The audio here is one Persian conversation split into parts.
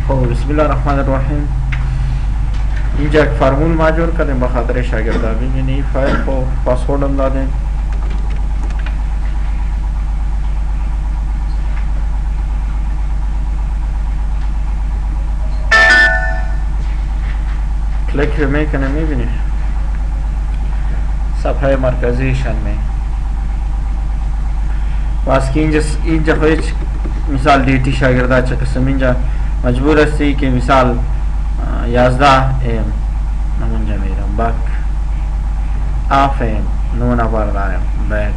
خب بسم الله الرحمن الرحیم. اینجا یک فرمول ما جور کردیم به خاطر شاگردا. ببینی فایل کو پاسورد هم دادیم. کلیک رو میکنه میبینی صفحه مرکزیشان می واسه که اینجا هیچ مثال دیتی شاگردا چه قسم اینجا مجبور هستی که مثال 11 ام نمونجا میرم بک آف ام 9 نفر دارم بک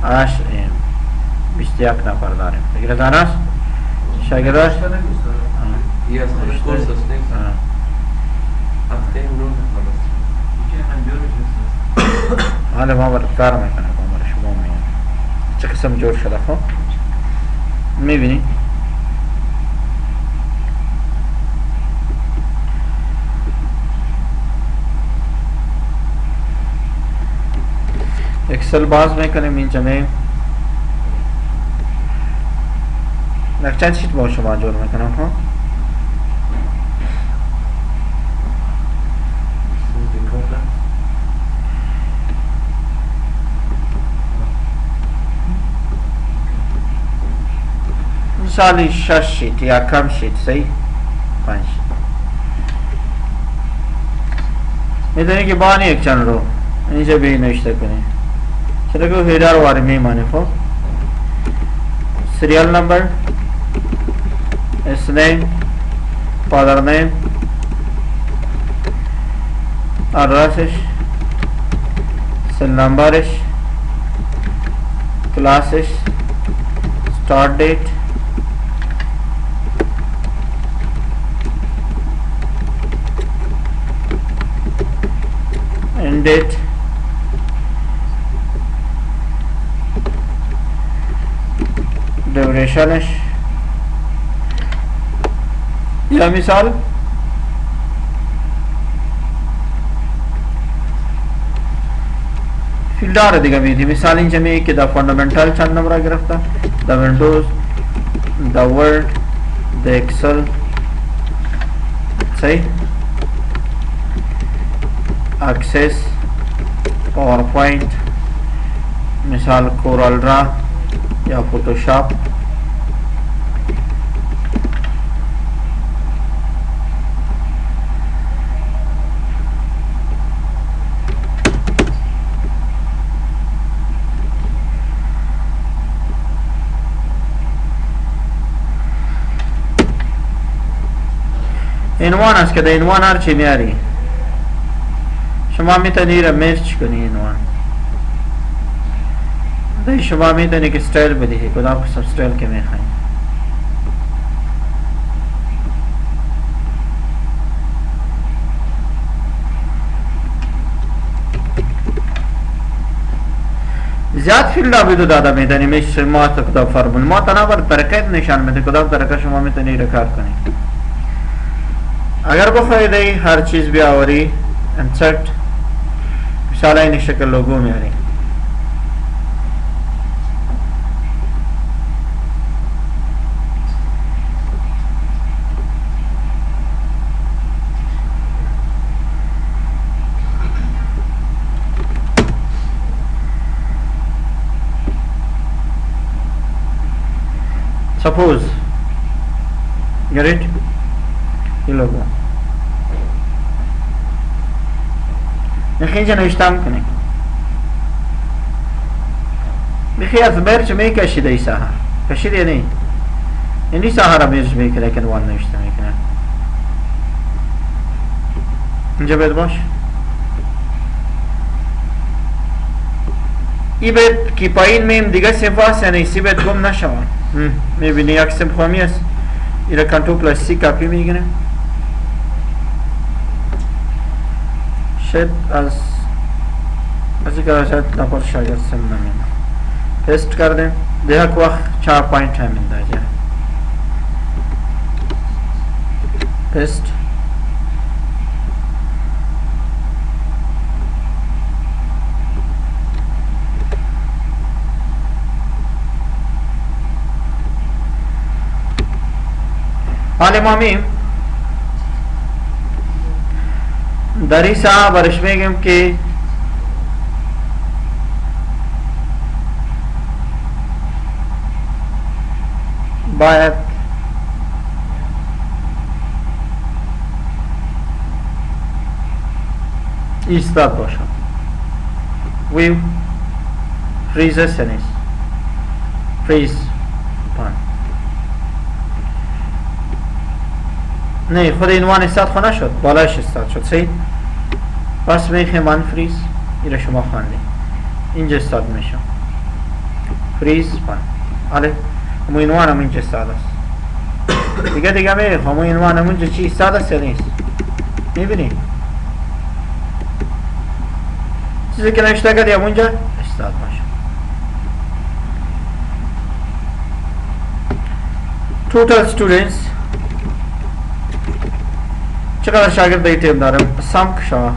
8 ام 21 نفر دارم فکر دانست شاگرداش Yes, of course, حالا ما برای کار میکنه با شما میگم چه قسم جور شده. خب میبینی اکسل باز میکنیم اینجا می چند شیت با شما جور میکنم. خب مثالی 6 شیت یا کم شیت صحیح 5 شیت میدونی که بانی یک چند رو اینجا به نوشته کنی چرا که هیدر واری میمانی. خب سریال نمبر اس نیم فادر نیم ادرسش سل نمبرش کلاسش start date end date durationش یا مثال فیلدار دیگه میدی مثال اینجا میگه که دا فاندامنتال چند نمبر گرفته دا ویندوز دا ورد دا اکسل صحیح اکسس پاورپوینت مثال کورال را یا فوتوشاپ عنوان است که در عنوان هر چی میاری شما میتونی را مرچ کنی عنوان در شما میتونی که استایل بدهی کدام قسم استایل که میخواین. زیاد فیلد بدو داده میدونی میشه ما تا کدام فرمول ما تا نباید برکت نشان میده کدام برکت شما میتونی را کار کنی. اگر بخواید هر چیز بیاوری انسرت مثال این شکل لوگو میاری suppose get it ये लोगो اینجا نوشتم کنی بخی از برچ می کشیده ای ساها کشیده یا نی اینی ساها را برچ می کنه که وان نوشته می کنه اینجا بید باش ای بید کی پایین میم دیگه صفاست یعنی سی بید گم نشوان میبینی یک سم خوامی است ایره کنترل پلس سی کپی میگیره شاید از این که شاید نپر شاید سم نمیم پیست کردیم دیگه که وقت 4 پوینت همین داجه پیست حال مامیم دری صاحب برش میگم که باید ایستاد باشم وی فریزه نیست فریز پان نه خود عنوان استاد خو نشد بالاش استاد شد صحیح پس میخه من فریز این شما خواندی اینجا استاد میشم فریز پان آله همون عنوان هم اینجا استاد است دیگه میخه همون عنوان هم اینجا چی استاد است یا نیست میبینی چیزی که نوشته کردی همونجا استاد باشم total students چقدر شاگرد در تیم دارم سم کشا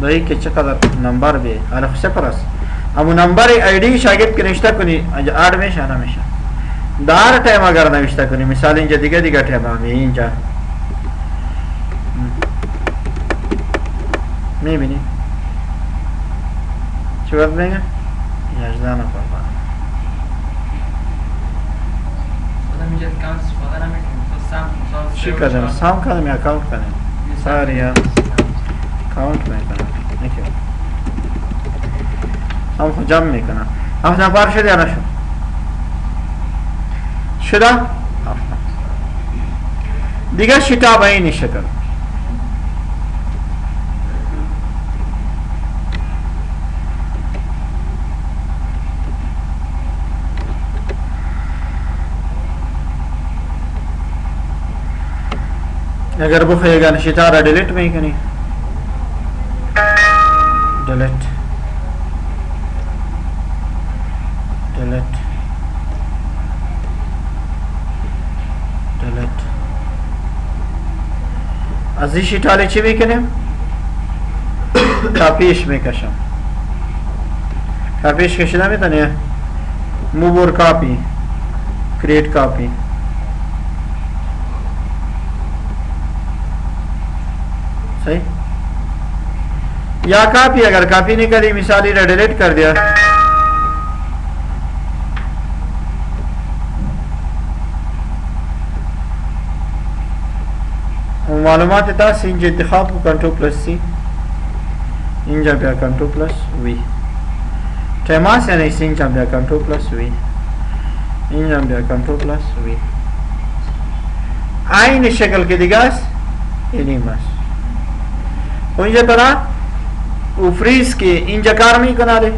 دایی که چقدر نمبر بی حالا خوشته پر است اما نمبر ایدی شاگرد که نوشته کنی آد میشه نمیشه دار تایم اگر نوشته کنی مثال اینجا دیگه تایم همی اینجا میبینی چی باید بگه یجدان قربان چی کردم سام کردم یا کاونت کردم ساری یا کاونت میکنم نکیو هم خود جمع میکنم هفت نفر شد یا نشد شده دیگه شتاب اینی شکل اگر بخوایگا نشیتا را ڈیلیٹ میکنی ڈیلیٹ ڈیلیٹ ڈیلیٹ از این شیتالی چی میکنیم کاپیش میکشم کاپیش کشیده میتونی موور کاپی کریٹ کاپی صحیح یا کاپی اگر کاپی نہیں کری مثالی ڈیلیٹ کر دیا معلومات تاس انجا انتخاب کو کنٹرول پلس سی انجا بیا کنٹرول پلس وی ٹیماس یعنی اس انجا بیا کنٹرول پلس وی انجا بیا کنٹرول پلس وی آئین شکل کے دیگاس اینی ماس اینجا طرح او فریز که اینجا کار میکنه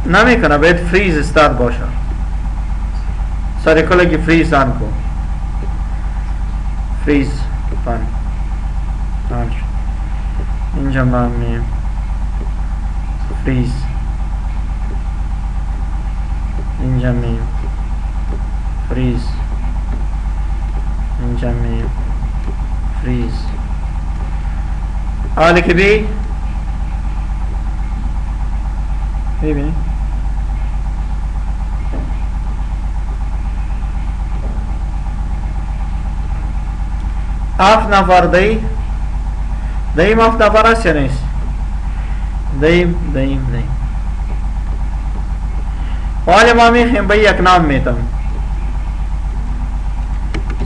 نمیکنه باید فریز استاد باشه سر کلگی فریز آن کو فریز پان اینجا مامی فریز اینجا می فریز اینجا می فریز حالی که ببینی هفت نفر دیم هفت نفر است یا نیست دیم حالی ما میخیم به یک نام میتم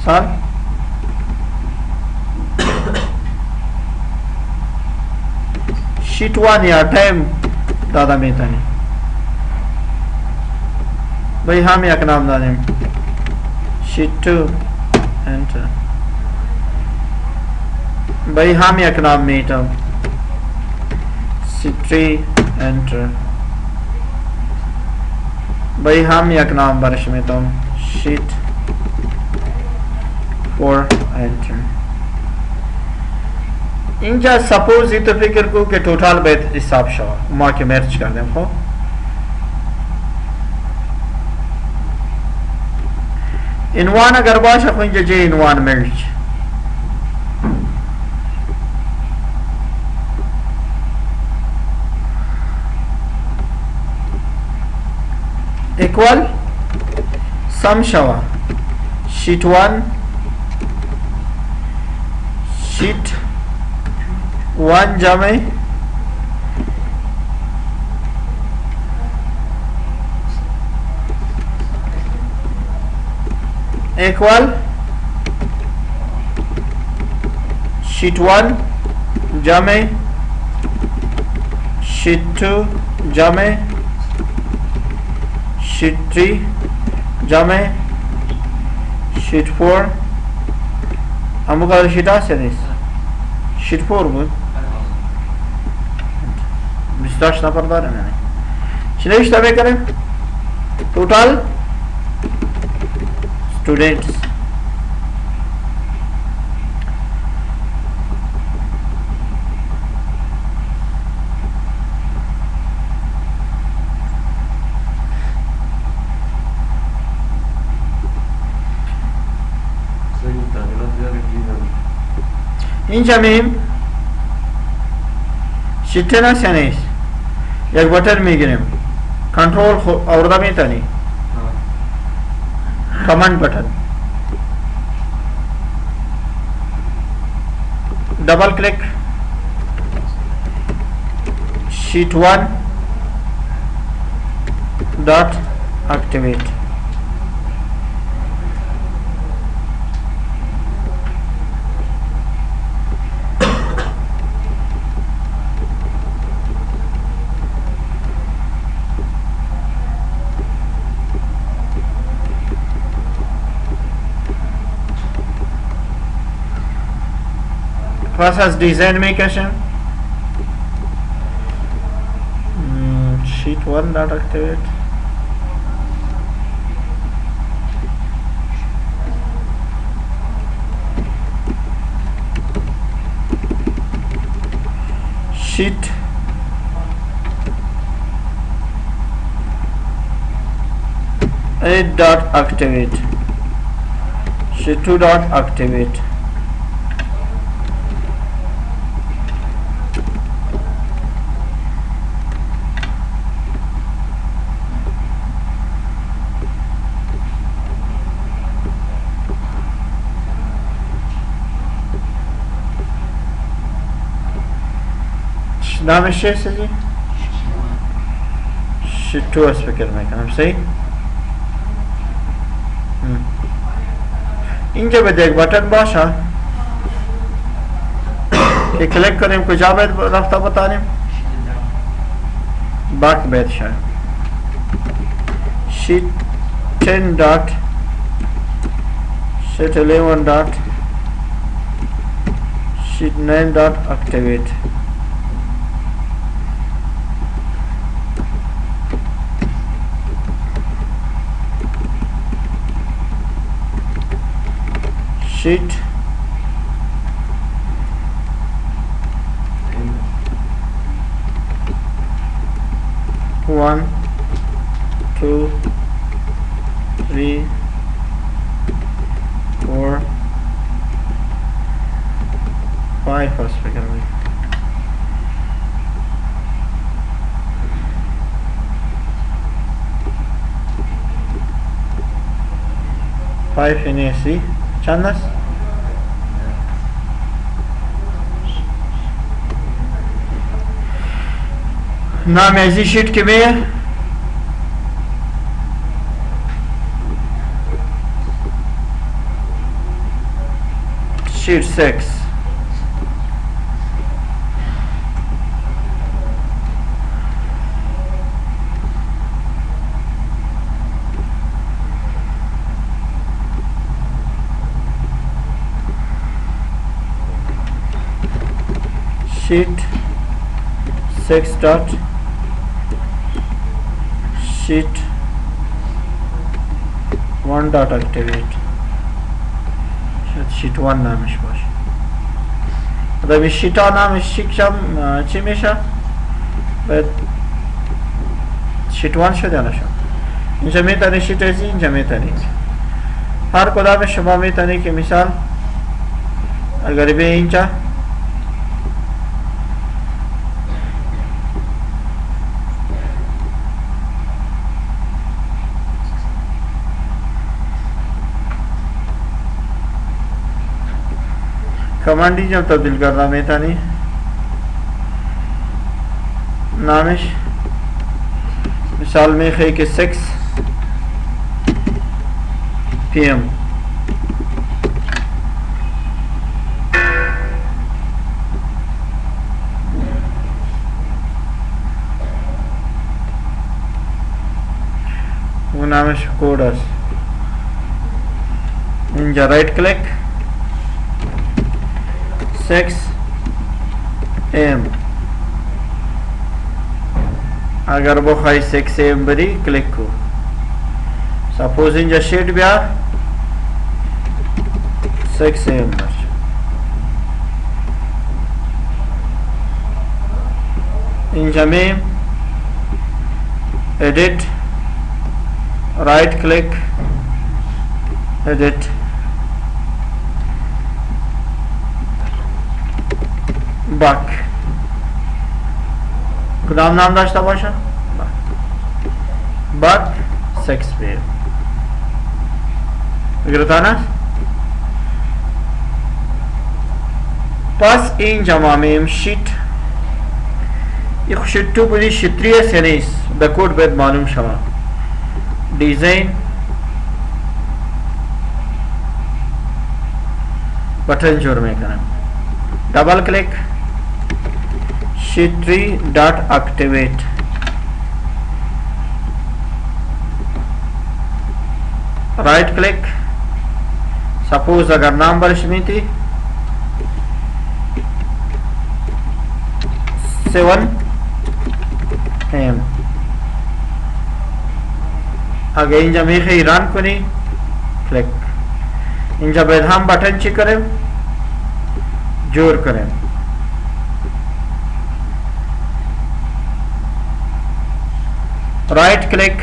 سال شیٹ وان یا ٹائم دادا میتانی بھئی ہم یک نام دادیم شیٹ 2 انٹر بھئی ہم یک نام میتم شیٹ 3 انٹر بھئی ہم یک نام برش میتم شیٹ 4 انٹر اینجا سپوز تو فکر کو کہ ٹوٹال بیت حساب شوا ما کے مرچ کر دیں خو عنوان اگر باشه خو اینجا جه عنوان مرچ equal sum شوا sheet 1 sheet 1 جمع equal sheet 1 जमع sheet 2 जमع sheet 3 जमع sheet 4 am bu kadar sheet aseniz sheet 4 bu biz taş naparlarım yani şimdi işleme करें total students اینجا میم شیته نسیانیش یک بطر میگیریم کنترول آورده میتونی command button double click sheet 1 dot activate process design में कैसे sheet 1 dot activate sheet eight dot activate sheet 2 dot activate نام الشيء سيدي شتو اسبكر ما كلام صحیح اینجا بده یک بٹن باشه که کلیک کنیم کجا باید رفته بتانیم باک باید شد sheet 10 dot sheet 11 dot sheet 9 dot activate sheet 1 2 3 4 5 first figure में 5 in AC چند است؟ نام ازی شیٹ که میه sheet 6 sheet 6 dot sheet 1 dot activate sheet 1 نامش باشه طيب الشيت ها نامش چی میشه باید sheet 1 شده نشه اینجا میتونی sheet ازی اینجا میتونی هر کدام شما میتونی که مثال اگر به اینجا کماند اینجا تبدیل کردم میتانی نامش مثال میخوایی که 6 PM و نامش کود است. اینجا رایت کلیک 6 AM اگر بخوای 6 AM بری کلیک کو. سپوز اینجا شیٹ بیا 6 AM باشه. اینجا می edit right click edit back کدام نام داشته باشه back 6 PM بگیرتانه. پس اینجا ما میم شیت یک شیت 2 بودی شیت 3 است یا نیست در کود باید معلوم شما. Design button जोड़ में करना double click sheet 3 dot activate right click suppose अगर नाम बरशमी थी 7 AM اگه اینجا میخوایی ران کنی کلیک اینجا باید هم بٹن چی کریم جور کریم. رائٹ کلیک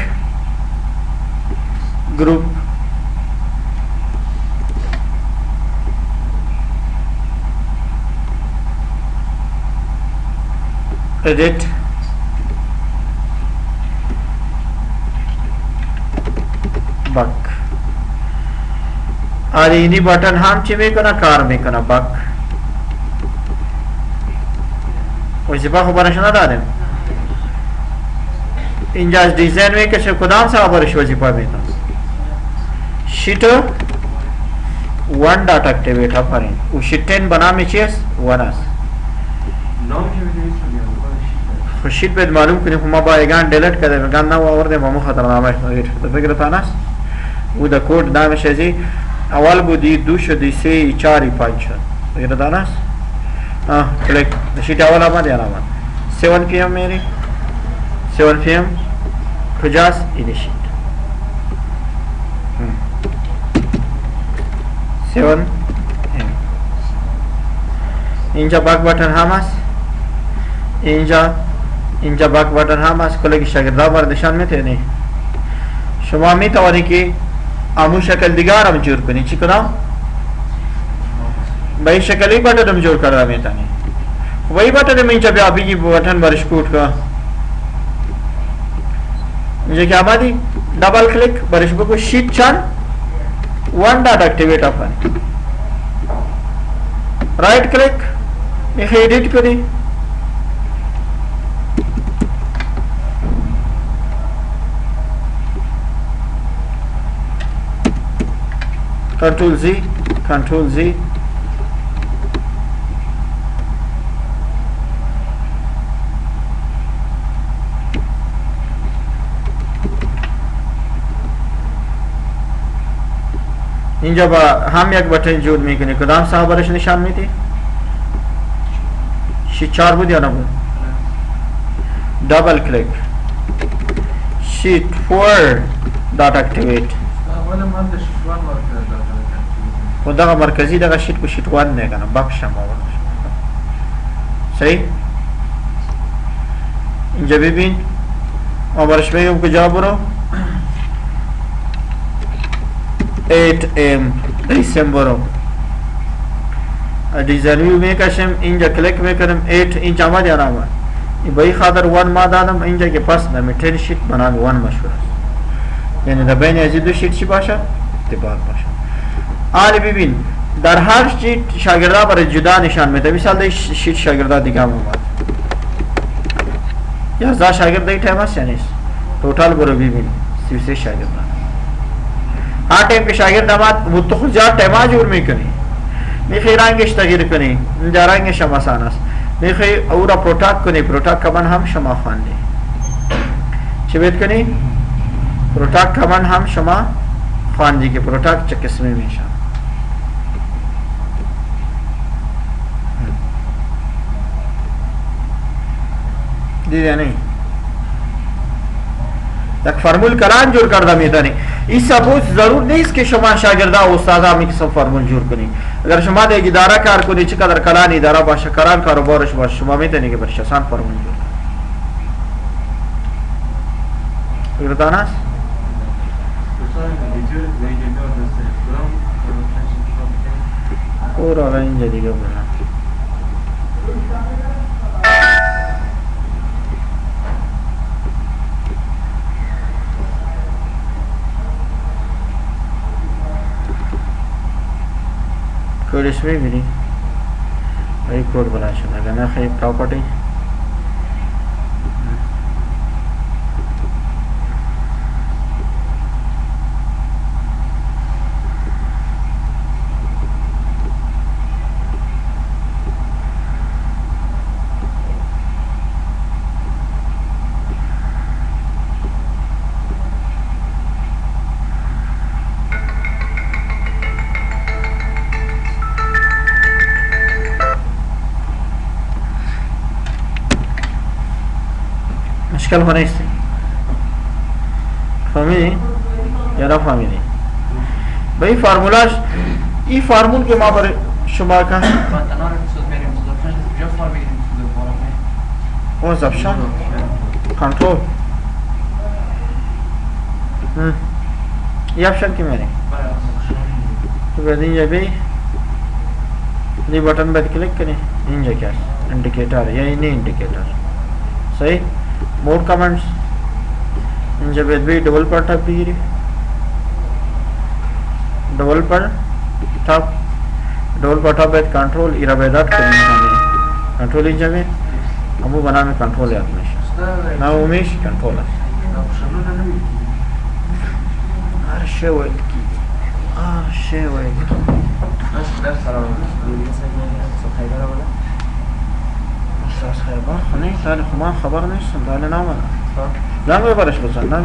گروپ edit बक और इन्हीं बटन हम चिमे कना कार में कना बक वजीफा खबर शना दादे इंजाज डिजाइन में कैसे कुदाम सा बरश वजीफा में था शीट 1 डॉट एक्टिवेट अपने वो शीट 10 बना में चीज 1 अस शीट पे मालूम करें हम बाएगान डिलीट कर दें गाना वो और दे मामू खतरनाक है तो फिक्र था ना वो द कोड नाम शजी अवल बुदी दूश दिसे 4 5 फिक्र था ना क्लिक शीट अवल आमा दिया नाम 7 PM मेरी 7 PM खुजास इनिशिएट 7 AM इंजा बैक बटन हमस इंजा बैक बटन हमस को लगी शागिर्दा बर्दशान में थे नहीं شما می توانی که امون شکل دیگر هم جور کنی. چی کنم؟ به این شکلی بٹن هم جور کرده میتونی. وही बटन में जब अभी की बटन बारिश कूट का मुझे क्या बाती डबल क्लिक बारिश को शीट 1 डॉट एक्टिवेट अपन राइट क्लिक एक एडिट करी कंट्रोल Z اینجا با هم یک بटन जोड़ میکنی. کدام صاحبش نشان میدی؟ Sheet 4 بود یا نبود؟ Double click sheet 4 dot activate خدا مرکزی دغه sheet کو sheet 1 نه کنه بخش ما صحیح. اینجا ببین آمارش میگم کجا برو 8 AM دیسمبر دیزنیو میکشم اینجا کلیک میکنم 8 اینجا آمد یا نامد این بایی خاطر 1 ما دادم اینجا که پس نمی 10 شیت بنام 1 مشهور است یعنی در بین از دو شیت چی باشه؟ اتباق باشه. آلی ببین در هر شیت شاگردا برای جدا نشان میده. مثال در شیت شاگردا دیگه هم اومد 11 شاگرد در تایم هست یا نیست؟ توتال برو ببین 33 شاگرد. هر تایم که شاگرد آمد وہ تو خود زیاد تایم جور میکنی، میخوای رنگش تغییر کنی، اینجا رنگش هم آسان است. میخوای او را پروتاک کنی، پروتاک کمان هم شما خواندی. چی باید کنی؟ پروتاک کمان هم شما خواندی که پروتاک چه قسمی میشه. دیده نہیں یک فرمول کلان جور کرده میدانی. این سپوز ضرور نیست که شما شاگرده و استاده همی کسا فرمول جور کنی. اگر شما در اداره کار کنی چقدر کلان اداره باشه، کلان کاروبارش باشه، شما میتونی که برش آسان فرمول جور کنی. گردان است؟ پورا اینجا دیگه بودن कोड इसमें भी नहीं वही कोड बना शुरू ना खरी प्रॉपर्टी مشکل होने से फैमिली या ना फैमिली भाई फार्मूला ये फार्मूल के माँ पर शुमार का कौन सा ऑप्शन कंट्रोल ये ऑप्शन की मैंने तो वैसे ये भी ये बटन पर क्लिक करें इंजो क्या इंडिकेटर या इन्हीं इंडिकेटर सही मोड कमेंट्स जब भी डबल पर टैप कीजिए डबल पर टैप कंट्रोल इराबेदात करेंगे हमें कंट्रोल इन जगह हम वो बना में कंट्रोल याद में ना उमेश कंट्रोल خبر نہیں سال خما خبر نہیں سنبھالنا لا ما برش بسن لا